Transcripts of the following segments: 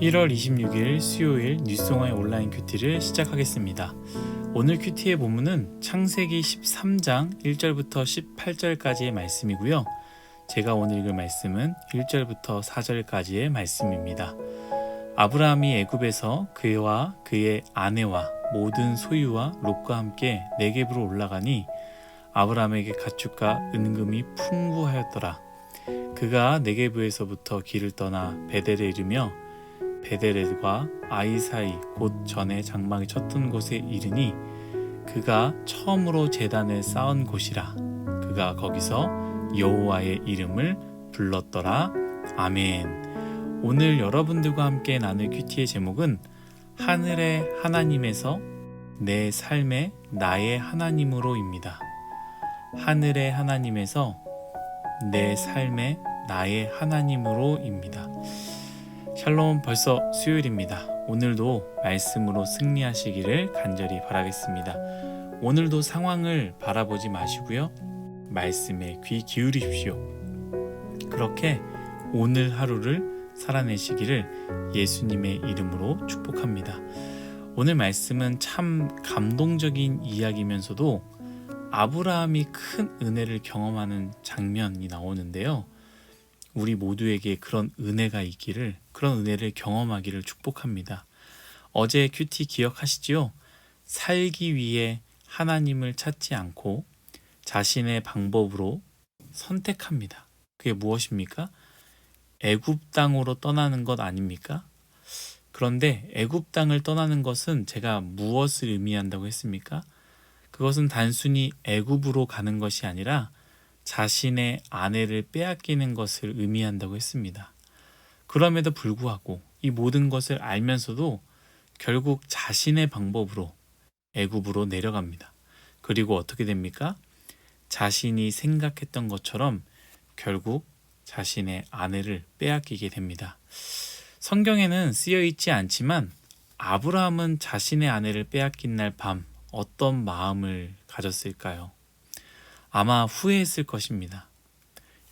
1월 26일 수요일 뉴스송화의 온라인 큐티를 시작하겠습니다. 오늘 큐티의 본문은 창세기 13장 1절부터 18절까지의 말씀이고요. 제가 오늘 읽을 말씀은 1절부터 4절까지의 말씀입니다. 아브라함이 애굽에서 그와 그의 아내와 모든 소유와 롯과 함께 네겝으로 올라가니 아브라함에게 가축과 은금이 풍부하였더라. 그가 네겝에서부터 길을 떠나 베델에 이르며 베델과 아이 사이 곧 전에 장막이 쳤던 곳에 이르니 그가 처음으로 제단을 쌓은 곳이라. 그가 거기서 여호와의 이름을 불렀더라. 아멘. 오늘 여러분들과 함께 나눌 큐티의 제목은 하늘의 하나님에서 내 삶의 나의 하나님으로입니다. 하늘의 하나님에서 내 삶의 나의 하나님으로입니다. 샬롬, 벌써 수요일입니다. 오늘도 말씀으로 승리하시기를 간절히 바라겠습니다. 오늘도 상황을 바라보지 마시고요. 말씀에 귀 기울이십시오. 그렇게 오늘 하루를 살아내시기를 예수님의 이름으로 축복합니다. 오늘 말씀은 참 감동적인 이야기면서도 아브라함이 큰 은혜를 경험하는 장면이 나오는데요. 우리 모두에게 그런 은혜가 있기를, 그런 은혜를 경험하기를 축복합니다. 어제 큐티 기억하시지요? 살기 위해 하나님을 찾지 않고 자신의 방법으로 선택합니다. 그게 무엇입니까? 애굽 땅으로 떠나는 것 아닙니까? 그런데 애굽 땅을 떠나는 것은 제가 무엇을 의미한다고 했습니까? 그것은 단순히 애굽으로 가는 것이 아니라 자신의 아내를 빼앗기는 것을 의미한다고 했습니다. 그럼에도 불구하고 이 모든 것을 알면서도 결국 자신의 방법으로 애굽으로 내려갑니다. 그리고 어떻게 됩니까? 자신이 생각했던 것처럼 결국 자신의 아내를 빼앗기게 됩니다. 성경에는 쓰여 있지 않지만 아브라함은 자신의 아내를 빼앗긴 날 밤 어떤 마음을 가졌을까요? 아마 후회했을 것입니다.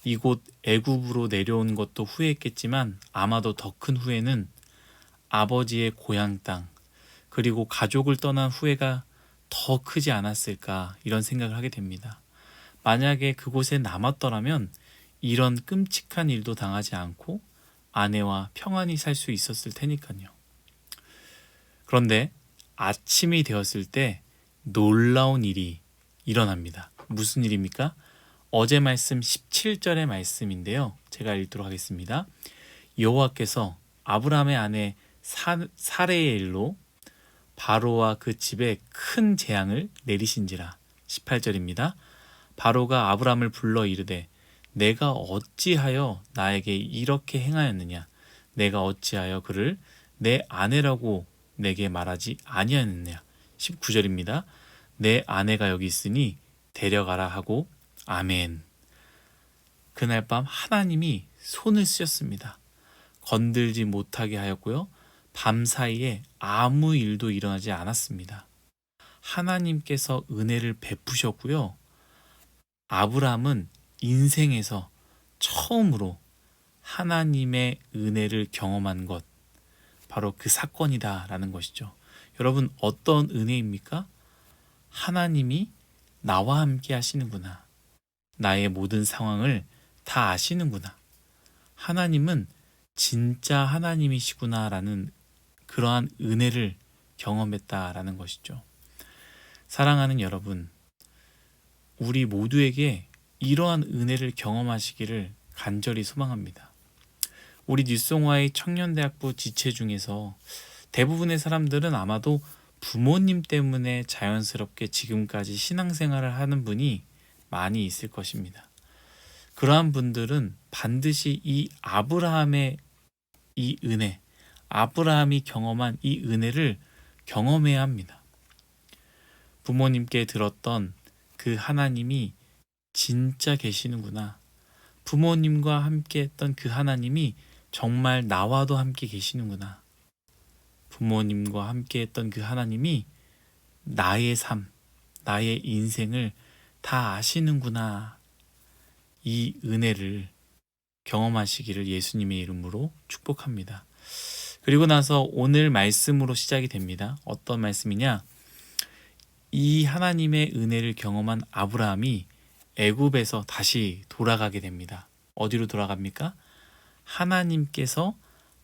이곳 애굽으로 내려온 것도 후회했겠지만 아마도 더 큰 후회는 아버지의 고향 땅 그리고 가족을 떠난 후회가 더 크지 않았을까, 이런 생각을 하게 됩니다. 만약에 그곳에 남았더라면 이런 끔찍한 일도 당하지 않고 아내와 평안히 살 수 있었을 테니까요. 그런데 아침이 되었을 때 놀라운 일이 일어납니다. 무슨 일입니까? 어제 말씀 17절의 말씀인데요. 제가 읽도록 하겠습니다. 여호와께서 아브라함의 아내 사레의 일로 바로와 그 집에 큰 재앙을 내리신지라. 18절입니다. 바로가 아브라함을 불러 이르되 내가 어찌하여 나에게 이렇게 행하였느냐? 내가 어찌하여 그를 내 아내라고 내게 말하지 아니하였느냐? 19절입니다. 내 아내가 여기 있으니 데려가라 하고 아멘. 그날 밤 하나님이 손을 쓰셨습니다. 건들지 못하게 하였고요. 밤 사이에 아무 일도 일어나지 않았습니다. 하나님께서 은혜를 베푸셨고요. 아브라함은 인생에서 처음으로 하나님의 은혜를 경험한 것, 바로 그 사건이다라는 것이죠. 여러분, 어떤 은혜입니까? 하나님이 나와 함께 하시는구나. 나의 모든 상황을 다 아시는구나. 하나님은 진짜 하나님이시구나라는 그러한 은혜를 경험했다라는 것이죠. 사랑하는 여러분, 우리 모두에게 이러한 은혜를 경험하시기를 간절히 소망합니다. 우리 뉴스송화의 청년대학부 지체 중에서 대부분의 사람들은 아마도 부모님 때문에 자연스럽게 지금까지 신앙생활을 하는 분이 많이 있을 것입니다. 그러한 분들은 반드시 이 아브라함의 이 은혜, 아브라함이 경험한 이 은혜를 경험해야 합니다. 부모님께 들었던 그 하나님이 진짜 계시는구나. 부모님과 함께 했던 그 하나님이 정말 나와도 함께 계시는구나. 부모님과 함께 했던 그 하나님이 나의 삶, 나의 인생을 다 아시는구나. 이 은혜를 경험하시기를 예수님의 이름으로 축복합니다. 그리고 나서 오늘 말씀으로 시작이 됩니다. 어떤 말씀이냐? 이 하나님의 은혜를 경험한 아브라함이 애굽에서 다시 돌아가게 됩니다. 어디로 돌아갑니까? 하나님께서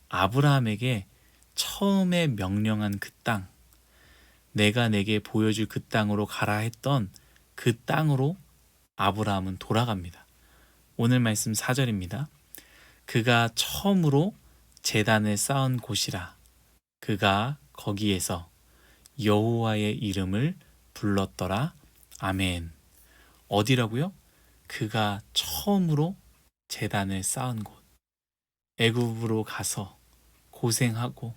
아브라함에게 처음에 명령한 그 땅, 내가 내게 보여줄 그 땅으로 가라 했던 그 땅으로 아브라함은 돌아갑니다. 오늘 말씀 4절입니다. 그가 처음으로 제단을 쌓은 곳이라. 그가 거기에서 여호와의 이름을 불렀더라. 아멘. 어디라고요? 그가 처음으로 제단을 쌓은 곳. 애굽으로 가서 고생하고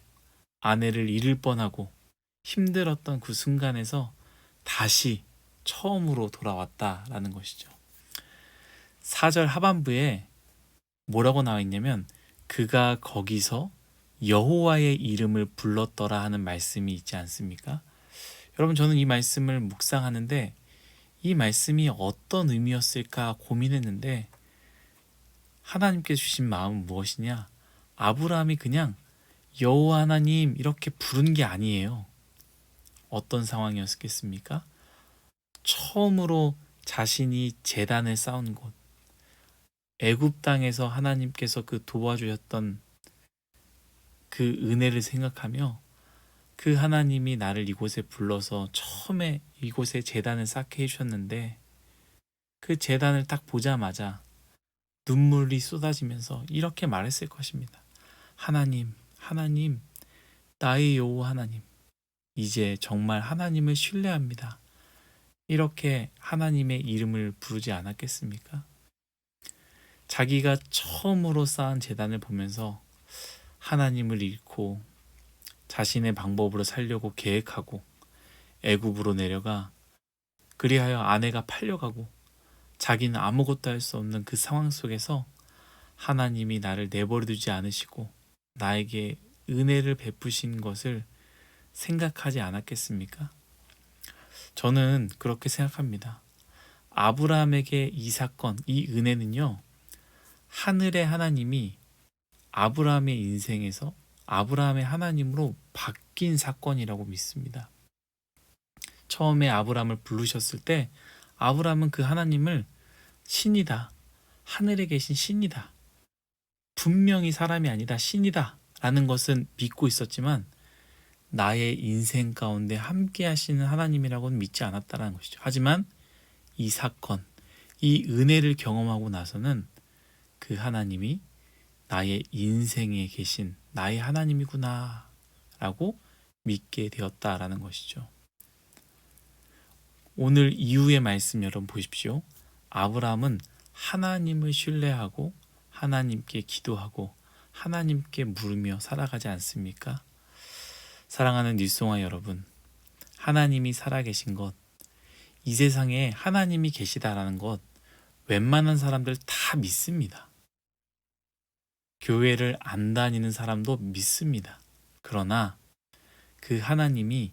아내를 잃을 뻔하고 힘들었던 그 순간에서 다시 처음으로 돌아왔다라는 것이죠. 4절 하반부에 뭐라고 나와 있냐면 그가 거기서 여호와의 이름을 불렀더라 하는 말씀이 있지 않습니까? 여러분, 저는 이 말씀을 묵상하는데 이 말씀이 어떤 의미였을까 고민했는데 하나님께서 주신 마음은 무엇이냐? 아브라함이 그냥 여호와 하나님 이렇게 부른 게 아니에요. 어떤 상황이었겠습니까? 처음으로 자신이 제단을 쌓은 곳, 애굽 땅에서 하나님께서 그 도와주셨던 그 은혜를 생각하며 그 하나님이 나를 이곳에 불러서 처음에 이곳에 제단을 쌓게 해주셨는데 그 제단을 딱 보자마자 눈물이 쏟아지면서 이렇게 말했을 것입니다. 하나님, 하나님, 나의 여호와 하나님, 이제 정말 하나님을 신뢰합니다. 이렇게 하나님의 이름을 부르지 않았겠습니까? 자기가 처음으로 쌓은 제단을 보면서 하나님을 잃고 자신의 방법으로 살려고 계획하고 애굽으로 내려가 그리하여 아내가 팔려가고 자기는 아무것도 할 수 없는 그 상황 속에서 하나님이 나를 내버려두지 않으시고 나에게 은혜를 베푸신 것을 생각하지 않았겠습니까? 저는 그렇게 생각합니다. 아브라함에게 이 사건, 이 은혜는요, 하늘의 하나님이 아브라함의 인생에서 아브라함의 하나님으로 바뀐 사건이라고 믿습니다. 처음에 아브라함을 부르셨을 때 아브라함은 그 하나님을 신이다, 하늘에 계신 신이다, 분명히 사람이 아니다, 신이다 라는 것은 믿고 있었지만 나의 인생 가운데 함께 하시는 하나님이라고는 믿지 않았다는 것이죠. 하지만 이 사건, 이 은혜를 경험하고 나서는 그 하나님이 나의 인생에 계신 나의 하나님이구나 라고 믿게 되었다라는 것이죠. 오늘 이후의 말씀 여러분 보십시오. 아브라함은 하나님을 신뢰하고 하나님께 기도하고 하나님께 물으며 살아가지 않습니까? 사랑하는 뉴스송아 여러분, 하나님이 살아계신 것, 이 세상에 하나님이 계시다라는 것 웬만한 사람들 다 믿습니다. 교회를 안 다니는 사람도 믿습니다. 그러나 그 하나님이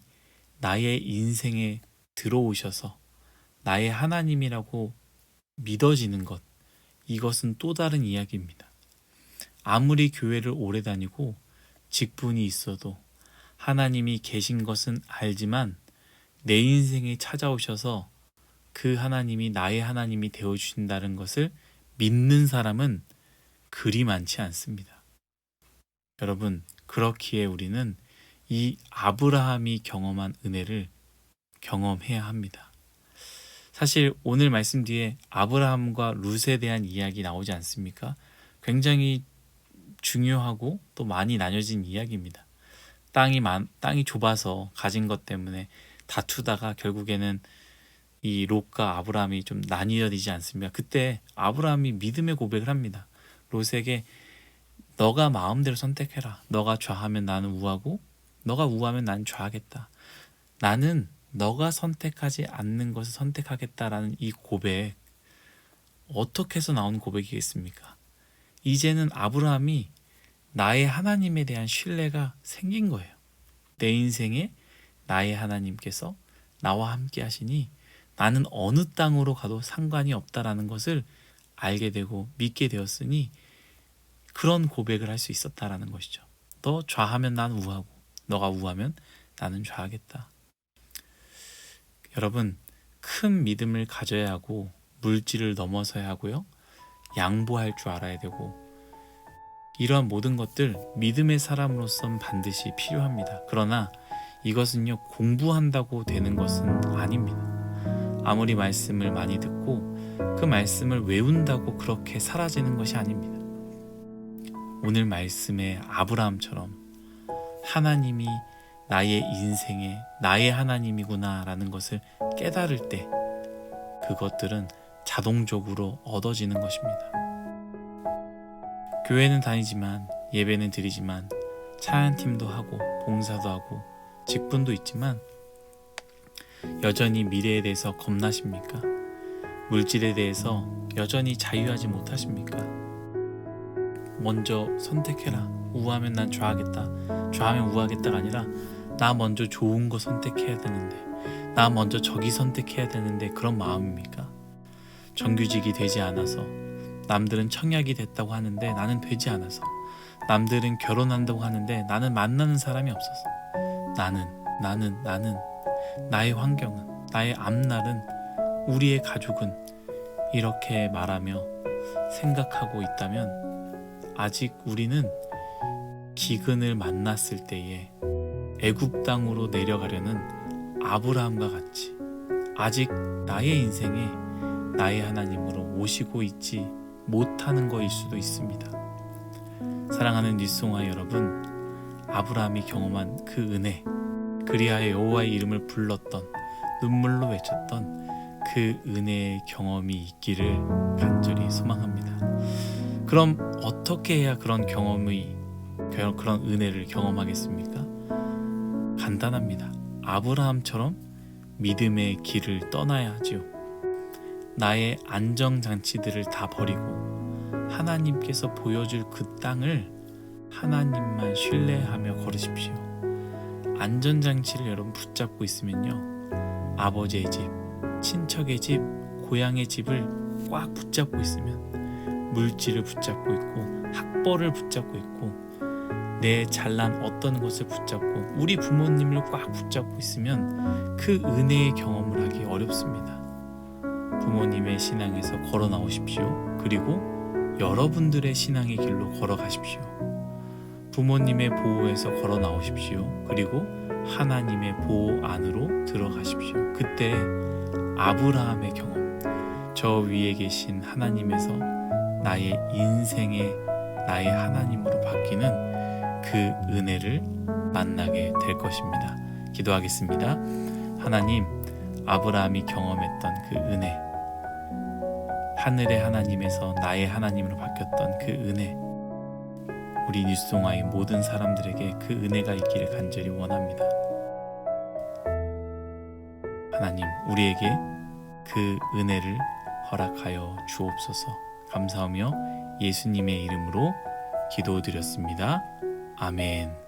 나의 인생에 들어오셔서 나의 하나님이라고 믿어지는 것, 이것은 또 다른 이야기입니다. 아무리 교회를 오래 다니고 직분이 있어도 하나님이 계신 것은 알지만 내 인생에 찾아오셔서 그 하나님이 나의 하나님이 되어주신다는 것을 믿는 사람은 그리 많지 않습니다. 여러분, 그렇기에 우리는 이 아브라함이 경험한 은혜를 경험해야 합니다. 사실 오늘 말씀 뒤에 아브라함과 룻에 대한 이야기 나오지 않습니까? 굉장히 중요하고 또 많이 나뉘어진 이야기입니다. 땅이 좁아서 가진 것 때문에 다투다가 결국에는 이 롯과 아브라함이 좀 나뉘어지지 않습니까? 그때 아브라함이 믿음의 고백을 합니다. 롯에게 너가 마음대로 선택해라. 너가 좌하면 나는 우하고 너가 우하면 나는 좌하겠다. 나는 너가 선택하지 않는 것을 선택하겠다라는 이 고백, 어떻게 해서 나온 고백이겠습니까? 이제는 아브라함이 나의 하나님에 대한 신뢰가 생긴 거예요. 내 인생에 나의 하나님께서 나와 함께 하시니 나는 어느 땅으로 가도 상관이 없다라는 것을 알게 되고 믿게 되었으니 그런 고백을 할 수 있었다라는 것이죠. 너 좌하면 난 우하고 너가 우하면 나는 좌하겠다. 여러분, 큰 믿음을 가져야 하고 물질을 넘어서야 하고요. 양보할 줄 알아야 되고 이러한 모든 것들 믿음의 사람으로선 반드시 필요합니다. 그러나 이것은요, 공부한다고 되는 것은 아닙니다. 아무리 말씀을 많이 듣고 그 말씀을 외운다고 그렇게 사라지는 것이 아닙니다. 오늘 말씀의 아브라함처럼 하나님이 나의 인생에 나의 하나님이구나 라는 것을 깨달을 때 그것들은 자동적으로 얻어지는 것입니다. 교회는 다니지만 예배는 드리지만 찬양팀도 하고 봉사도 하고 직분도 있지만 여전히 미래에 대해서 겁나십니까? 물질에 대해서 여전히 자유하지 못하십니까? 먼저 선택해라. 우하면 난 좌하겠다. 좌하면 우하겠다가 아니라 나 먼저 좋은 거 선택해야 되는데, 나 먼저 저기 선택해야 되는데 그런 마음입니까? 정규직이 되지 않아서, 남들은 청약이 됐다고 하는데 나는 되지 않아서, 남들은 결혼한다고 하는데 나는 만나는 사람이 없어서, 나는 나의 환경은, 나의 앞날은, 우리의 가족은 이렇게 말하며 생각하고 있다면 아직 우리는 기근을 만났을 때에 애굽 땅으로 내려가려는 아브라함과 같이 아직 나의 인생에 나의 하나님으로 모시고 있지 못하는 것일 수도 있습니다. 사랑하는 뉴송아 여러분, 아브라함이 경험한 그 은혜, 그리하여 여호와의 이름을 불렀던, 눈물로 외쳤던 그 은혜의 경험이 있기를 간절히 소망합니다. 그럼 어떻게 해야 그런 은혜를 경험하겠습니까? 간단합니다. 아브라함처럼 믿음의 길을 떠나야 하지요. 나의 안정장치들을 다 버리고 하나님께서 보여줄 그 땅을 하나님만 신뢰하며 걸으십시오. 안전장치를 여러분 붙잡고 있으면요, 아버지의 집, 친척의 집, 고향의 집을 꽉 붙잡고 있으면, 물질을 붙잡고 있고 학벌을 붙잡고 있고 내 잘난 어떤 것을 붙잡고 우리 부모님을 꽉 붙잡고 있으면 그 은혜의 경험을 하기 어렵습니다. 부모님의 신앙에서 걸어 나오십시오. 그리고 여러분들의 신앙의 길로 걸어가십시오. 부모님의 보호에서 걸어 나오십시오. 그리고 하나님의 보호 안으로 들어가십시오. 그때 아브라함의 경험, 저 위에 계신 하나님에서 나의 인생의 나의 하나님으로 바뀌는 그 은혜를 만나게 될 것입니다. 기도하겠습니다. 하나님, 아브라함이 경험했던 그 은혜, 하늘의 하나님에서 나의 하나님으로 바뀌었던 그 은혜, 우리 뉴스송아의 모든 사람들에게 그 은혜가 있기를 간절히 원합니다. 하나님, 우리에게 그 은혜를 허락하여 주옵소서. 감사하며 예수님의 이름으로 기도드렸습니다. 아멘.